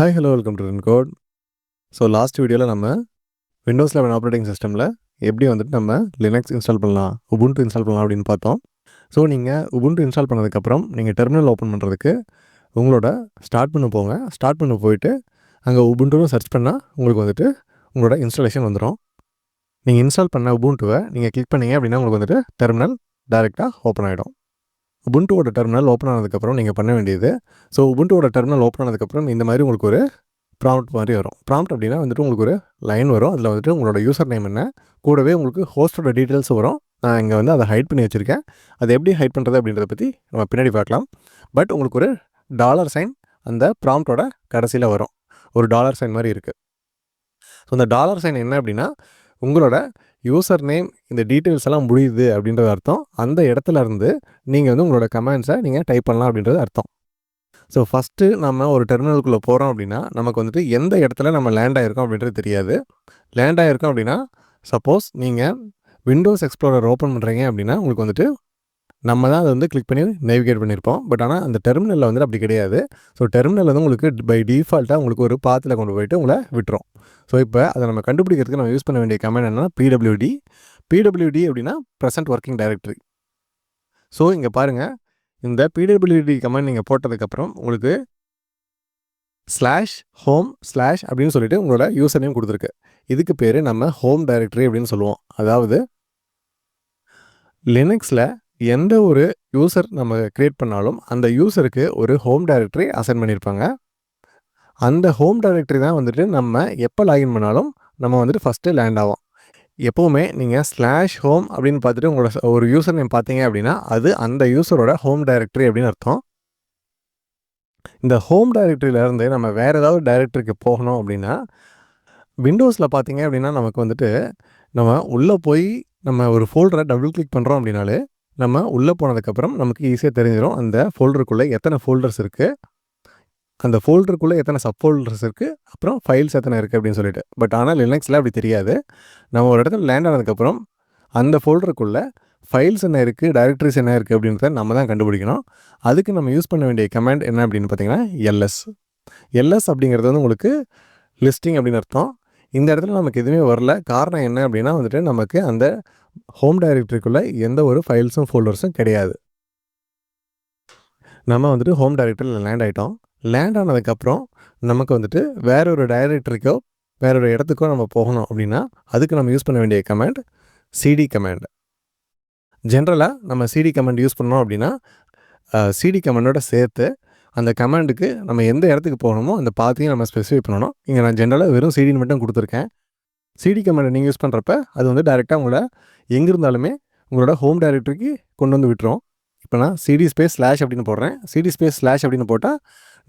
Hi hello welcome to run code. So last வீடியோவில் நம்ம Windows 11 operating சிஸ்டமில் எப்படி வந்துட்டு நம்ம லினக்ஸ் இன்ஸ்டால் பண்ணலாம், உபுண்டு இன்ஸ்டால் பண்ணலாம் அப்படின்னு பார்த்தோம். ஸோ நீங்கள் உபுண்டு இன்ஸ்டால் பண்ணதுக்கப்புறம் நீங்கள் டெர்மினல் ஓப்பன் பண்ணுறதுக்கு உங்களோட ஸ்டார்ட் பண்ண போங்க. ஸ்டார்ட் பண்ண போயிட்டு அங்கே உபுண்டுன்னு சர்ச் பண்ணால் உங்களுக்கு வந்துட்டு உங்களோட இன்ஸ்டாலேஷன் வந்துடும். நீங்கள் இன்ஸ்டால் பண்ண உபுண்டுவை நீங்கள் கிளிக் பண்ணீங்க அப்படின்னா உங்களுக்கு வந்துட்டு டெர்மினல் டைரெக்டாக ஓப்பன் ஆகிடும். உபுண்டுவோட டெர்மினல் ஓப்பன் ஆனதுக்கப்புறம் நீங்கள் பண்ண வேண்டியது, ஸோ உபுண்டுவோட டெர்மினல் ஓப்பன் ஆனதுக்கப்புறம் இந்த மாதிரி உங்களுக்கு ஒரு ப்ராம்ப்ட் மாதிரி வரும். ப்ராம்ப்ட் அப்படின்னா வந்துட்டு உங்களுக்கு ஒரு லைன் வரும். அதில் வந்துட்டு உங்களோட யூசர் நேம் என்ன, கூடவே உங்களுக்கு ஹோஸ்டோட டீட்டெயில்ஸ் வரும். நான் இங்கே வந்து அதை ஹைட் பண்ணி வச்சுருக்கேன். அதை எப்படி ஹைட் பண்ணுறது அப்படின்றத பற்றி நம்ம பின்னாடி பார்க்கலாம். பட் உங்களுக்கு ஒரு டாலர் சைன் அந்த ப்ராம்ப்டோட கடைசியில் வரும். ஒரு டாலர் சைன் மாதிரி இருக்குது. ஸோ அந்த டாலர் சைன் என்ன அப்படின்னா உங்களோட யூசர் நேம் இந்த டீட்டெயில்ஸ் எல்லாம் முடியுது அப்படின்றது அர்த்தம். அந்த இடத்துல இருந்து நீங்கள் வந்து உங்களோட கமெண்ட்ஸை நீங்கள் டைப் பண்ணலாம் அப்படின்றது அர்த்தம். ஸோ ஃபஸ்ட்டு நம்ம ஒரு டெர்மினலுக்குள்ளே போகிறோம் அப்படின்னா நமக்கு வந்துட்டு எந்த இடத்துல நம்ம லேண்ட் ஆகிருக்கோம் அப்படின்றது தெரியாது. லேண்ட் ஆகிருக்கோம் அப்படின்னா சப்போஸ் நீங்கள் விண்டோஸ் எக்ஸ்ப்ளோரர் ஓப்பன் பண்ணுறீங்க அப்படின்னா உங்களுக்கு வந்துட்டு நம்ம தான் அதை வந்து கிளிக் பண்ணி நேவிகேட் பண்ணியிருப்போம். பட் ஆனால் அந்த டெர்மினலில் வந்துட்டு அப்படி கிடையாது. ஸோ டெர்மினல் வந்து உங்களுக்கு பை டிஃபால்ட்டாக உங்களுக்கு ஒரு பாத்தில் கொண்டு போயிட்டு உங்களை விட்டுரும். ஸோ இப்போ அதை நம்ம கண்டுபிடிக்கிறதுக்கு நம்ம யூஸ் பண்ண வேண்டிய கமெண்ட் என்னென்னா பிடபிள்யூடி. பிடபிள்யூடி அப்படின்னா ப்ரெசென்ட் ஒர்க்கிங் டைரக்டரி. ஸோ இங்கே பாருங்கள், இந்த பிடபிள்யூடி கமெண்ட் நீங்கள் போட்டதுக்கப்புறம் உங்களுக்கு /home/ அப்படின்னு சொல்லிட்டு உங்களோட யூசர் நேம் கொடுத்துருக்கு. இதுக்கு பேர் நம்ம ஹோம் டைரக்டரி அப்படின்னு சொல்லுவோம். அதாவது லினக்ஸில் எந்த ஒரு யூசர் நம்ம க்ரியேட் பண்ணாலும் அந்த யூசருக்கு ஒரு ஹோம் டைரக்டரி அசைன் பண்ணியிருப்பாங்க. அந்த ஹோம் டைரக்டரி தான் வந்துட்டு நம்ம எப்போ லாகின் பண்ணாலும் நம்ம வந்துட்டு ஃபஸ்ட்டு லேண்ட் ஆகும். எப்போவுமே நீங்கள் /home அப்படின்னு பார்த்துட்டு உங்களோட ஒரு யூசர் நேம் பார்த்தீங்க அப்படின்னா அது அந்த யூசரோட ஹோம் டைரக்டரி அப்படின்னு அர்த்தம். இந்த ஹோம் டைரக்டரியிலேருந்து நம்ம வேறு ஏதாவது டைரக்டரிக்கு போகணும் அப்படின்னா விண்டோஸில் பார்த்தீங்க அப்படின்னா நமக்கு வந்துட்டு நம்ம உள்ளே போய் நம்ம ஒரு ஃபோல்டரை டபுள் கிளிக் பண்ணுறோம் அப்படின்னாலே நம்ம உள்ளே போனதுக்கப்புறம் நமக்கு ஈஸியாக தெரிஞ்சிடும் அந்த ஃபோல்டருக்குள்ளே எத்தனை ஃபோல்டர்ஸ் இருக்குது, அந்த ஃபோல்டருக்குள்ளே எத்தனை சப் ஃபோல்டர்ஸ் இருக்குது, அப்புறம் ஃபைல்ஸ் எத்தனை இருக்குது அப்படின்னு சொல்லிட்டு. பட் ஆனால் லினக்ஸில் அப்படி தெரியாது. நம்ம ஒரு இடத்துல லேண்ட் ஆனதுக்கப்புறம் அந்த ஃபோல்டருக்குள்ளே ஃபைல்ஸ் என்ன இருக்குது, டைரக்டரிஸ் என்ன இருக்குது அப்படின்றத நம்ம தான் கண்டுபிடிக்கணும். அதுக்கு நம்ம யூஸ் பண்ண வேண்டிய கமெண்ட் என்ன அப்படின்னு பார்த்தீங்கன்னா எல்எஸ் அப்படிங்கிறது வந்து உங்களுக்கு லிஸ்டிங் அப்படின்னு அர்த்தம். இந்த இடத்துல நமக்கு எதுவுமே வரல. காரணம் என்ன அப்படின்னா வந்துட்டு நமக்கு அந்த ஹோம் டைரக்டரிக்குள்ளே எந்த ஒரு ஃபைல்ஸும் ஃபோல்டர்ஸும் கிடையாது. நம்ம வந்துட்டு ஹோம் டைரக்டரியில் லேண்ட் ஆகிட்டோம். லேண்ட் ஆனதுக்கப்புறம் நமக்கு வந்துட்டு வேற ஒரு டைரக்டரிக்கோ வேற ஒரு இடத்துக்கோ நம்ம போகணும் அப்படின்னா அதுக்கு நம்ம யூஸ் பண்ண வேண்டிய கமெண்ட் சிடி கமெண்ட். ஜென்ரலாக நம்ம சிடி கமெண்ட் யூஸ் பண்ணோம் அப்படின்னா சிடி கமெண்டோட சேர்த்து அந்த கமெண்டுக்கு நம்ம எந்த இடத்துக்கு போகணுமோ அந்த பாத்தையும் நம்ம ஸ்பெசிஃபை பண்ணணும். இங்கே நான் ஜென்ரலாக வெறும் சிடின்னு மட்டும் கொடுத்துருக்கேன். சிடி கமெண்டை நீங்கள் யூஸ் பண்ணுறப்ப அது வந்து டைரெக்டாக உங்களை எங்கே இருந்தாலுமே உங்களோட ஹோம் டைரக்டரிக்கு கொண்டு வந்து விட்டுரும். இப்போ நான் சிடி ஸ்பேஸ் / அப்படின்னு போடுறேன். சிடி ஸ்பேஸ் / அப்படின்னு போட்டால்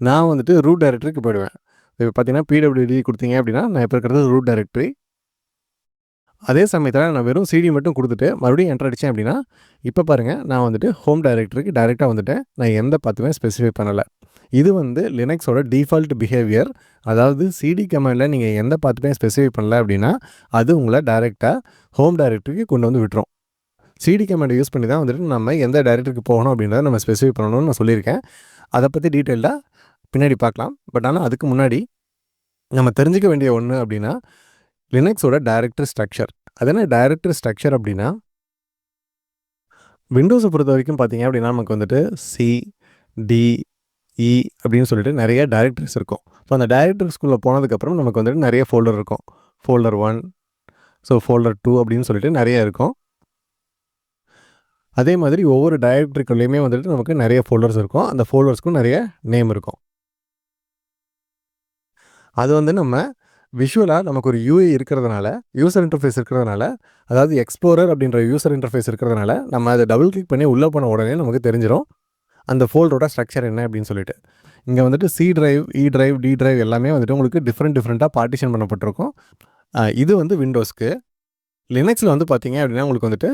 நான் வந்துட்டு ரூட் டைரக்டரிக்கு போயிடுவேன். இப்போ பார்த்தீங்கன்னா பிடபிள்யூடி கொடுத்தீங்க அப்படின்னா நான் இப்போ இருக்கிறது ரூட் டைரக்டரி. அதே சமயத்தில் நான் வெறும் சிடி மட்டும் கொடுத்துட்டு மறுபடியும் என்டர் அடித்தேன் அப்படின்னா இப்போ பாருங்கள் நான் வந்துட்டு ஹோம் டைரக்டரிக்கு டைரெக்டாக வந்துட்டேன். நான் எந்த பாத்துமே ஸ்பெசிஃபை பண்ணலை. இது வந்து லினக்ஸோட டிஃபால்ட் பிஹேவியர். அதாவது சிடி கமெண்டில் நீங்கள் எந்த பாத்துமே ஸ்பெசிஃபை பண்ணல அப்படின்னா அது உங்களை டைரெக்டாக ஹோம் டைரக்டரிக்கு கொண்டு வந்து விட்டுரும். சிடி கமெண்டை யூஸ் பண்ணி தான் வந்துட்டு நம்ம எந்த டைரக்டரிக்கு போகணும் அப்படின்றத நம்ம ஸ்பெசிஃபை பண்ணணும்னு நான் சொல்லியிருக்கேன். அதை பற்றி டீட்டெயிலாக பின்னாடி பார்க்கலாம். பட் ஆனால் அதுக்கு முன்னாடி நம்ம தெரிஞ்சிக்க வேண்டிய ஒன்று அப்படின்னா லினக்ஸோட டைரக்டரி ஸ்ட்ரக்சர். அது என்ன டைரக்டரி ஸ்ட்ரக்சர் அப்படின்னா விண்டோஸை பொறுத்த வரைக்கும் பார்த்தீங்க அப்படின்னா நமக்கு வந்துட்டு CDE அப்படின்னு சொல்லிட்டு நிறைய டைரக்டரிஸ் இருக்கும். ஸோ அந்த டைரக்டரிஸ்குள்ளே போனதுக்கப்புறம் நமக்கு வந்துட்டு நிறைய ஃபோல்டர் இருக்கும். ஃபோல்டர் 1, ஸோ ஃபோல்டர் 2 அப்படின்னு சொல்லிட்டு நிறைய இருக்கும். அதே மாதிரி ஒவ்வொரு டைரக்டரிக்குள்ளேயுமே வந்துட்டு நமக்கு நிறைய ஃபோல்டர்ஸ் இருக்கும். அந்த ஃபோல்டர்ஸ்க்கும் நிறைய நேம் இருக்கும். அது வந்து நம்ம விஷுவலாக நமக்கு ஒரு UI இருக்கிறதுனால, யூசர் இன்டர்ஃபேஸ் இருக்கிறதுனால, அதாவது எக்ஸ்ப்ளோரர் அப்படின்ற யூசர் இன்டர்ஃபேஸ் இருக்கிறதுனால நம்ம அதை டபுள் கிளிக் பண்ணி உள்ளே போன உடனே நமக்கு தெரிஞ்சிடும் அந்த ஃபோல்டரோட ஸ்ட்ரக்சர் என்ன அப்படின்னு சொல்லிட்டு. இங்கே வந்துட்டு C drive, E drive, D drive எல்லாமே வந்துட்டு உங்களுக்கு டிஃப்ரெண்ட்டாக பார்ட்டிஷன் பண்ணப்பட்டிருக்கும். இது வந்து விண்டோஸ்க்கு. லினக்ஸில் வந்து பார்த்தீங்க அப்படின்னா உங்களுக்கு வந்துட்டு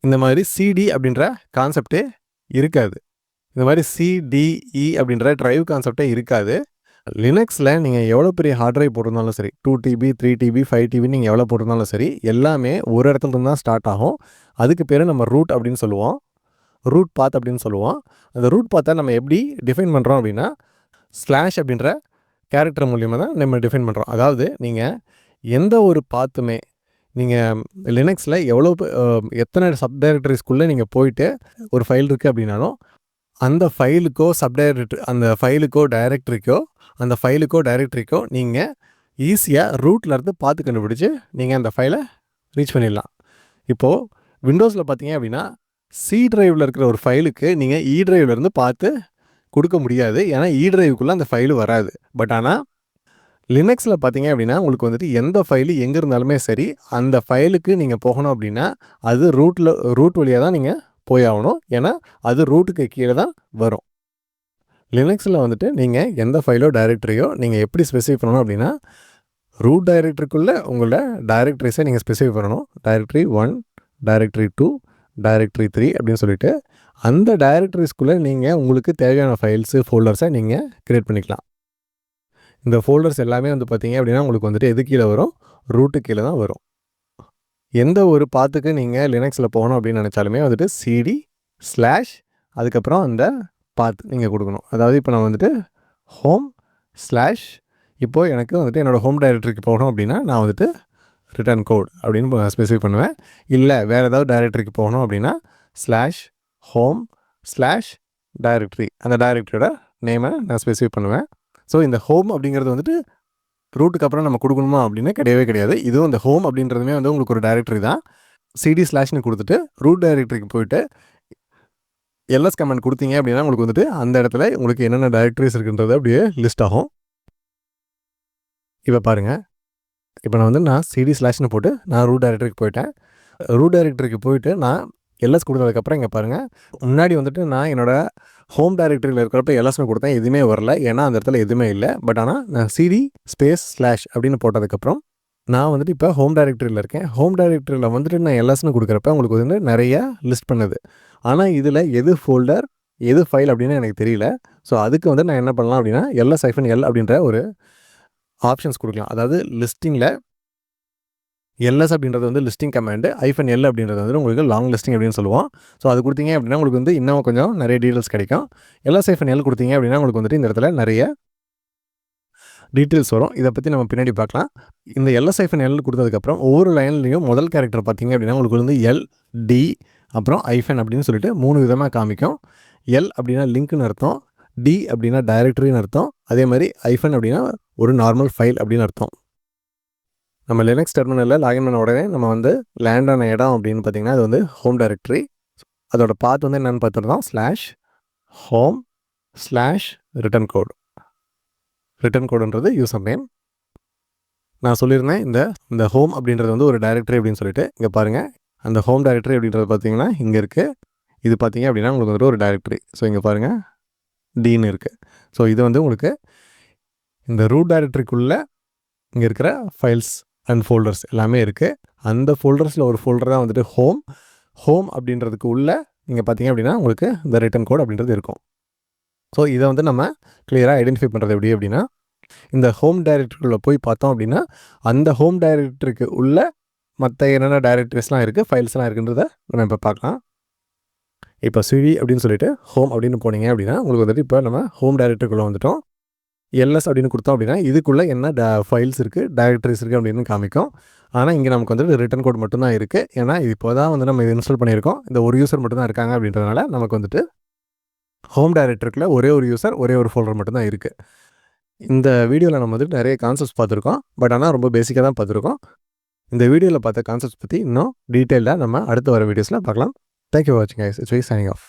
இந்த மாதிரி CD அப்படின்ற கான்செப்டே இருக்காது. இந்த மாதிரி CDE அப்படின்ற டிரைவ் கான்செப்டே இருக்காது. லினக்ஸில் நீங்கள் எவ்வளோ பெரிய ஹார்ட் டிரைவ் போட்டிருந்தாலும் சரி, 2TB 3TB 5TB நீங்கள் எவ்வளோ போட்டிருந்தாலும் சரி எல்லாமே ஒரு இடத்துல இருந்து தான் ஸ்டார்ட் ஆகும். அதுக்கு பேர் நம்ம ரூட் அப்படின்னு சொல்லுவோம். ரூட் பாத் அப்படின்னு சொல்லுவோம். அந்த ரூட் பாத்தை நம்ம எப்படி டிஃபைன் பண்ணுறோம் அப்படின்னா ஸ்லாஷ் அப்படின்ற கேரக்டர் மூலியமாக தான் நம்ம டிஃபைன் பண்ணுறோம். அதாவது நீங்கள் எந்த ஒரு பாத்துமே நீங்கள் லினக்ஸில் எத்தனை சப் டைரக்டரிஸ்குள்ளே நீங்கள் போயிட்டு ஒரு ஃபைல் இருக்குது அப்படின்னாலும் அந்த ஃபைலுக்கோ அந்த ஃபைலுக்கோ டைரக்டரிக்கோ நீங்கள் ஈஸியாக ரூட்லேருந்து பார்த்து கண்டுபிடிச்சி நீங்கள் அந்த ஃபைலை ரீச் பண்ணிடலாம். இப்போது விண்டோஸில் பார்த்தீங்க அப்படின்னா சி ட்ரைவில் இருக்கிற ஒரு ஃபைலுக்கு நீங்கள் இ ட்ரைவ்லேருந்து பார்த்து கொடுக்க முடியாது. ஏன்னா இ ட்ரைவுக்குள்ளே அந்த ஃபைலு வராது. பட் ஆனால் லினக்ஸில் பார்த்தீங்க அப்படின்னா உங்களுக்கு வந்துட்டு எந்த ஃபைலு எங்கே இருந்தாலுமே சரி, அந்த ஃபைலுக்கு நீங்கள் போகணும் அப்படின்னா அது ரூட் வழியாக தான் நீங்கள் போய் ஆகணும். ஏன்னா அது ரூட்டுக்கு கீழே தான் வரும். லினக்ஸில் வந்துட்டு நீங்கள் எந்த ஃபைலோ டைரக்டரியோ நீங்கள் எப்படி ஸ்பெசிஃபை பண்ணணும் அப்படின்னா ரூட் டைரக்டரிக்குள்ளே உங்களோட டைரக்டரிஸை நீங்கள் ஸ்பெசிஃபை பண்ணணும். டைரக்டரி 1, டைரக்டரி 2, டைரக்டரி 3 அப்படின்னு சொல்லிட்டு அந்த டைரக்டரிஸ்குள்ளே நீங்கள் உங்களுக்கு தேவையான ஃபைல்ஸு ஃபோல்டர்ஸை நீங்கள் க்ரியேட் பண்ணிக்கலாம். இந்த ஃபோல்டர்ஸ் எல்லாமே வந்து பார்த்தீங்க அப்படின்னா உங்களுக்கு வந்துட்டு எது கீழே வரும், ரூட்டு கீழே தான் வரும். எந்த ஒரு பாத்துக்கு நீங்கள் லினக்ஸில் போகணும் அப்படின்னு நினச்சாலுமே வந்துட்டு சிடி ஸ்லாஷ் அதுக்கப்புறம் அந்த பாத் நீங்கள் கொடுக்கணும். அதாவது இப்போ நான் வந்துட்டு ஹோம் ஸ்லாஷ் இப்போது எனக்கு வந்துட்டு என்னோடய ஹோம் டைரக்டரிக்கு போகணும் அப்படின்னா நான் வந்துட்டு ரிட்டர்ன் கோட் அப்படின்னு ஸ்பெசிஃபை பண்ணுவேன். இல்லை வேறு ஏதாவது டைரக்டரிக்கு போகணும் அப்படின்னா ஸ்லாஷ் ஹோம் ஸ்லாஷ் டைரக்டரி அந்த டைரக்டரியோட நேமை நான் ஸ்பெசிஃபை பண்ணுவேன். ஸோ இந்த ஹோம் அப்படிங்கிறது வந்துட்டு ரூட்டுக்கு அப்புறம் நம்ம கொடுக்கணுமா அப்படின்னு கிடையவே கிடையாது. இதுவும் இந்த ஹோம் அப்படின்றதுமே வந்து உங்களுக்கு ஒரு டைரக்டரி தான். சிடி ஸ்லாஷ்னு கொடுத்துட்டு ரூட் டைரக்டரிக்கு போயிட்டு எல்எஸ் கமெண்ட் கொடுத்தீங்க அப்படின்னா உங்களுக்கு வந்துட்டு அந்த இடத்துல உங்களுக்கு என்னென்ன டைரக்டரிஸ் இருக்குன்றது அப்படியே லிஸ்ட் ஆகும். இப்போ பாருங்கள், இப்போ நான் சிடி ஸ்லாஷ்னு போட்டு நான் ரூட் டைரக்டரிக்கு போயிட்டேன். ரூட் டைரக்டரிக்கு போயிட்டு நான் எல்எஸ் கொடுத்ததுக்கப்புறம் இங்கே பாருங்கள், முன்னாடி வந்துட்டு நான் என்னோடய ஹோம் டைரக்டரியில் இருக்கிறப்ப எல்எஸ்னு கொடுத்தேன், எதுவுமே வரல. ஏன்னா அந்த இடத்துல எதுவுமே இல்லை. பட் ஆனால் நான் சிடி ஸ்பேஸ் ஸ்லாஷ் அப்படின்னு போட்டதுக்கப்புறம் நான் வந்துட்டு இப்போ ஹோம் டைரக்டரியில் இருக்கேன். ஹோம் டைரக்டரியில் வந்துட்டு நான் எல்எஸ்னு கொடுக்குறப்ப உங்களுக்கு வந்து நிறைய லிஸ்ட் பண்ணுது. ஆனால் இதில் எது ஃபோல்டர் எது ஃபைல் அப்படின்னு எனக்கு தெரியல. ஸோ அதுக்கு வந்து நான் என்ன பண்ணலாம் அப்படின்னா LS-L அப்படின்ற ஒரு ஆப்ஷன்ஸ் கொடுக்கலாம். அதாவது லிஸ்டிங்கில் எல்எஸ் அப்படின்றது வந்து லிஸ்டிங் கமாண்டு, -L அப்படின்றது வந்து உங்களுக்கு லாங் லிஸ்டிங் அப்படின்னு சொல்லுவோம். ஸோ அது கொடுத்தீங்க அப்படின்னா உங்களுக்கு வந்து இன்னும் கொஞ்சம் நிறைய டீட்டெயில்ஸ் கிடைக்கும். LS-L கொடுத்தீங்க அப்படின்னா உங்களுக்கு வந்துட்டு இந்த இடத்துல நிறைய டீட்டெயில்ஸ் வரும். இதை பற்றி நம்ம பின்னாடி பார்க்கலாம். இந்த LS-L கொடுத்ததுக்கப்புறம் ஒவ்வொரு லைன்லையும் முதல் கேரக்டர் பார்த்தீங்க அப்படின்னா உங்களுக்கு வந்து LD அப்புறம் -, அப்படின்னு சொல்லிட்டு 3 விதமாக காமிக்கும். L அப்படின்னா லிங்க்னு அர்த்தம், D அப்படின்னா டைரக்டரின்னு அர்த்தம், அதே மாதிரி -, அப்படின்னா ஒரு நார்மல் ஃபைல் அப்படின்னு அர்த்தம். நம்ம லினக்ஸ் டெர்மினலில் லாகின் பண்ண உடனே நம்ம வந்து லேண்ட் ஆன இடம் அப்படின்னு பார்த்திங்கன்னா அது வந்து ஹோம் டைரக்டரி. அதோட பாத் வந்து என்னென்னு பார்த்துருந்தோம், slash home slash return code. Return கோடுன்றது யூசர் நேம். நான் சொல்லியிருந்தேன் இந்த ஹோம் அப்படின்றது வந்து ஒரு டைரக்டரி அப்படின்னு சொல்லிட்டு. இங்கே பாருங்கள், அந்த ஹோம் டைரக்டரி அப்படின்றது பார்த்திங்கன்னா இங்கே இருக்குது. இது பார்த்திங்க அப்படின்னா உங்களுக்கு வந்துட்டு ஒரு டைரக்டரி. ஸோ இங்கே பாருங்கள் டீன்னு இருக்குது. ஸோ இது வந்து உங்களுக்கு இந்த ரூட் டைரக்டரிக்குள்ளே இங்கே இருக்கிற ஃபைல்ஸ் அண்ட் ஃபோல்டர்ஸ் எல்லாமே இருக்குது. அந்த ஃபோல்டர்ஸில் ஒரு ஃபோல்டர் தான் வந்துட்டு ஹோம் அப்படின்றதுக்கு உள்ளே நீங்கள் பார்த்தீங்க அப்படின்னா உங்களுக்கு இந்த ரிட்டர்ன் கோட் அப்படின்றது இருக்கும். ஸோ இதை வந்து நம்ம கிளியராக ஐடென்டிஃபை பண்ணுறது எப்படி அப்படின்னா இந்த ஹோம் டைரக்டரிக்குள்ளே போய் பார்த்தோம் அப்படின்னா அந்த ஹோம் டைரக்டரிக்கு உள்ள மற்ற என்னென்ன டைரக்டரிஸ்லாம் இருக்குது, ஃபைல்ஸ்லாம் இருக்குன்றதை நம்ம இப்போ பார்க்கலாம். இப்போ சிடி அப்படின்னு சொல்லிட்டு ஹோம் அப்படின்னு போனீங்க அப்படின்னா உங்களுக்கு வந்துட்டு இப்போ நம்ம ஹோம் டைரக்டரிக்குள்ளே வந்துட்டோம். எல்எஸ் அப்படின்னு கொடுத்தோம் அப்படின்னா இதுக்குள்ளே என்ன ஃபைல்ஸ் இருக்குது, டைரக்டரிஸ் இருக்குது அப்படின்னு காமிக்கும். ஆனால் இங்கே நமக்கு வந்துட்டு ரிட்டர்ன் கோட் மட்டும்தான் இருக்குது. ஏன்னா இப்போ தான் வந்து நம்ம இது இன்ஸ்டால் பண்ணியிருக்கோம், இந்த ஒரு யூசர் மட்டும்தான் இருக்காங்க அப்படின்றதுனால நமக்கு வந்துட்டு ஹோம் டைரக்டரிக்குள்ளே ஒரே ஒரு யூசர் ஒரே ஒரு ஃபோல்டர் மட்டும்தான் இருக்குது. இந்த வீடியோவில் நம்ம வந்துட்டு நிறைய கான்செப்ட்ஸ் பார்த்துருக்கோம். பட் ஆனால் ரொம்ப பேசிக்காக தான் பார்த்துருக்கோம். இந்த வீடியோவில் பார்த்த கான்செப்ட்ஸ் பற்றி இன்னும் டீட்டெயிலாக நம்ம அடுத்து வர வீடியோஸில் பார்க்கலாம். தேங்க்யூ ஃபார் வாட்சிங் guys. It's very signing off.